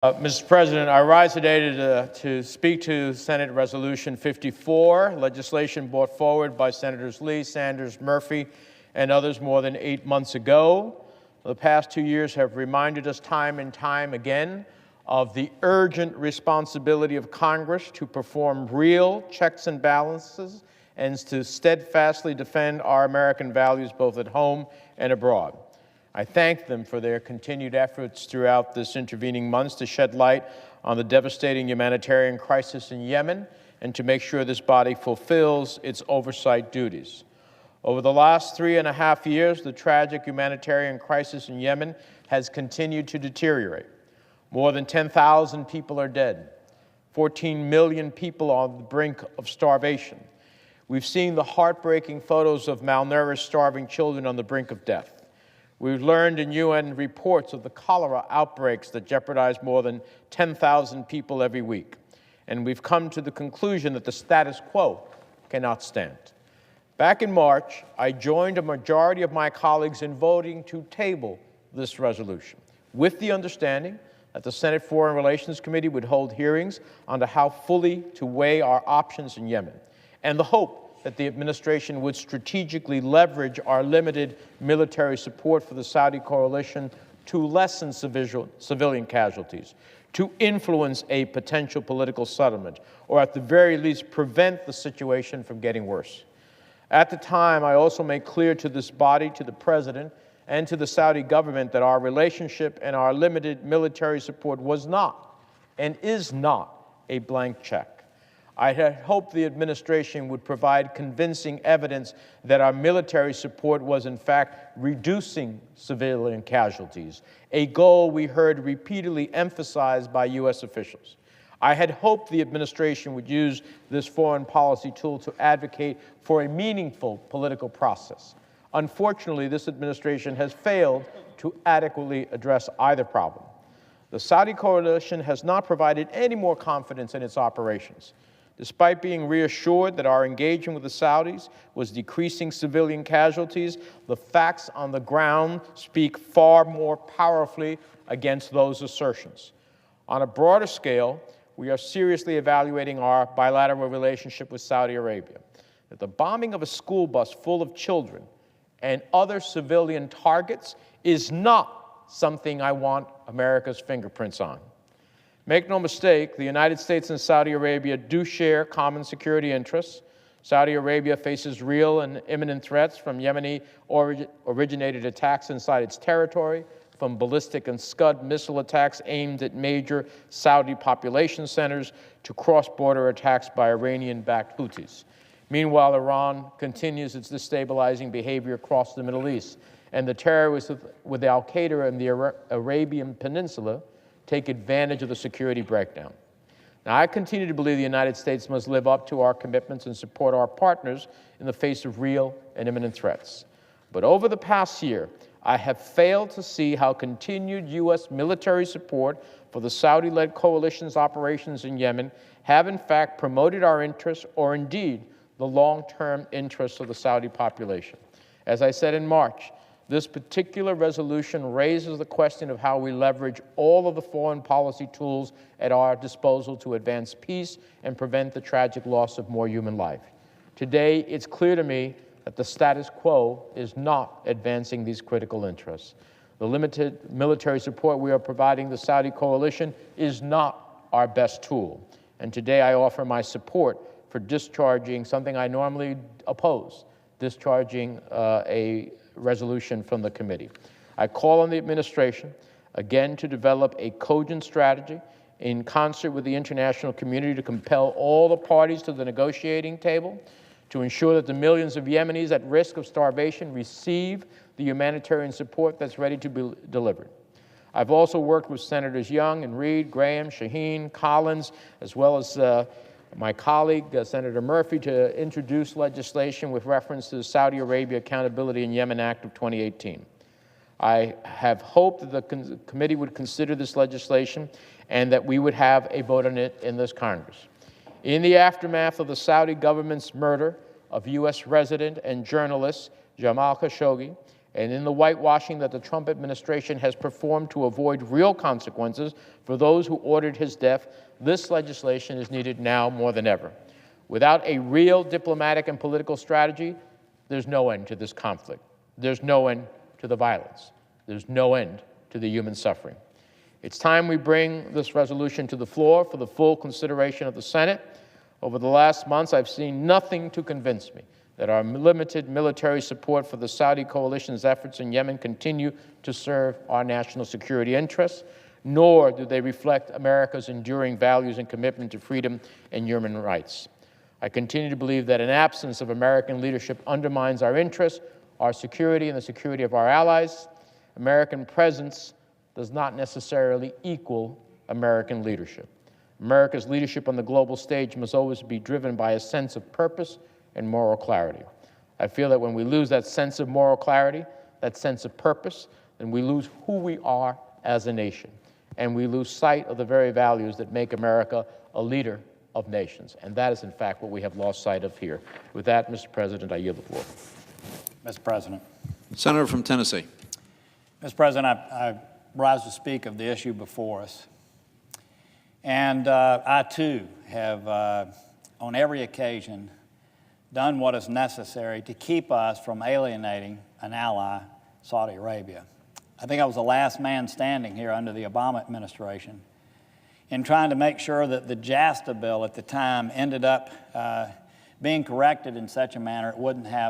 Mr. President, I rise today to speak to Senate Resolution 54, legislation brought forward by Senators Lee, Sanders, Murphy, and others more than 8 months ago. The past 2 years have reminded us time and time again of the urgent responsibility of Congress to perform real checks and balances and to steadfastly defend our American values both at home and abroad. I thank them for their continued efforts throughout this intervening months to shed light on the devastating humanitarian crisis in Yemen and to make sure this body fulfills its oversight duties. Over the last 3.5 years, the tragic humanitarian crisis in Yemen has continued to deteriorate. More than 10,000 people are dead. 14 million people on the brink of starvation. We've seen the heartbreaking photos of malnourished, starving children on the brink of death. We've learned in UN reports of the cholera outbreaks that jeopardize more than 10,000 people every week. And we've come to the conclusion that the status quo cannot stand. Back in March, I joined a majority of my colleagues in voting to table this resolution, with the understanding that the Senate Foreign Relations Committee would hold hearings on how fully to weigh our options in Yemen, and the hope that the administration would strategically leverage our limited military support for the Saudi coalition to lessen civilian casualties, to influence a potential political settlement, or at the very least prevent the situation from getting worse. At the time, I also made clear to this body, to the President, and to the Saudi government that our relationship and our limited military support was not and is not a blank check. I had hoped the administration would provide convincing evidence that our military support was in fact reducing civilian casualties, a goal we heard repeatedly emphasized by U.S. officials. I had hoped the administration would use this foreign policy tool to advocate for a meaningful political process. Unfortunately, this administration has failed to adequately address either problem. The Saudi coalition has not provided any more confidence in its operations. Despite being reassured that our engagement with the Saudis was decreasing civilian casualties, the facts on the ground speak far more powerfully against those assertions. On a broader scale, we are seriously evaluating our bilateral relationship with Saudi Arabia. That the bombing of a school bus full of children and other civilian targets is not something I want America's fingerprints on. Make no mistake, the United States and Saudi Arabia do share common security interests. Saudi Arabia faces real and imminent threats from Yemeni-originated attacks inside its territory, from ballistic and Scud missile attacks aimed at major Saudi population centers to cross-border attacks by Iranian-backed Houthis. Meanwhile, Iran continues its destabilizing behavior across the Middle East, and the terrorists with al-Qaeda in the Arabian Peninsula take advantage of the security breakdown. Now, I continue to believe the United States must live up to our commitments and support our partners in the face of real and imminent threats. But over the past year, I have failed to see how continued U.S. military support for the Saudi-led coalition's operations in Yemen have in fact promoted our interests or indeed the long-term interests of the Saudi population. As I said in March, this particular resolution raises the question of how we leverage all of the foreign policy tools at our disposal to advance peace and prevent the tragic loss of more human life. Today, it's clear to me that the status quo is not advancing these critical interests. The limited military support we are providing the Saudi coalition is not our best tool. And today I offer my support for discharging something I normally oppose, discharging a resolution from the committee. I call on the administration, again, to develop a cogent strategy in concert with the international community to compel all the parties to the negotiating table to ensure that the millions of Yemenis at risk of starvation receive the humanitarian support that's ready to be delivered. I've also worked with Senators Young and Reid, Graham, Shaheen, Collins, as well as my colleague, Senator Murphy, to introduce legislation with reference to the Saudi Arabia Accountability in Yemen Act of 2018. I have hoped that the committee would consider this legislation and that we would have a vote on it in this Congress. In the aftermath of the Saudi government's murder of U.S. resident and journalist Jamal Khashoggi and in the whitewashing that the Trump administration has performed to avoid real consequences for those who ordered his death, this legislation is needed now more than ever. Without a real diplomatic and political strategy, there's no end to this conflict. There's no end to the violence. There's no end to the human suffering. It's time we bring this resolution to the floor for the full consideration of the Senate. Over the last months, I've seen nothing to convince me that our limited military support for the Saudi coalition's efforts in Yemen continue to serve our national security interests, nor do they reflect America's enduring values and commitment to freedom and human rights. I continue to believe that an absence of American leadership undermines our interests, our security, and the security of our allies. American presence does not necessarily equal American leadership. America's leadership on the global stage must always be driven by a sense of purpose and moral clarity. I feel that when we lose that sense of moral clarity, that sense of purpose, then we lose who we are as a nation, and we lose sight of the very values that make America a leader of nations. And that is, in fact, what we have lost sight of here. With that, Mr. President, I yield the floor. Mr. President. Senator from Tennessee. Mr. President, I rise to speak of the issue before us. And I, too, have, on every occasion, done what is necessary to keep us from alienating an ally, Saudi Arabia. I think I was the last man standing here under the Obama administration in trying to make sure that the JASTA bill at the time ended up being corrected in such a manner it wouldn't have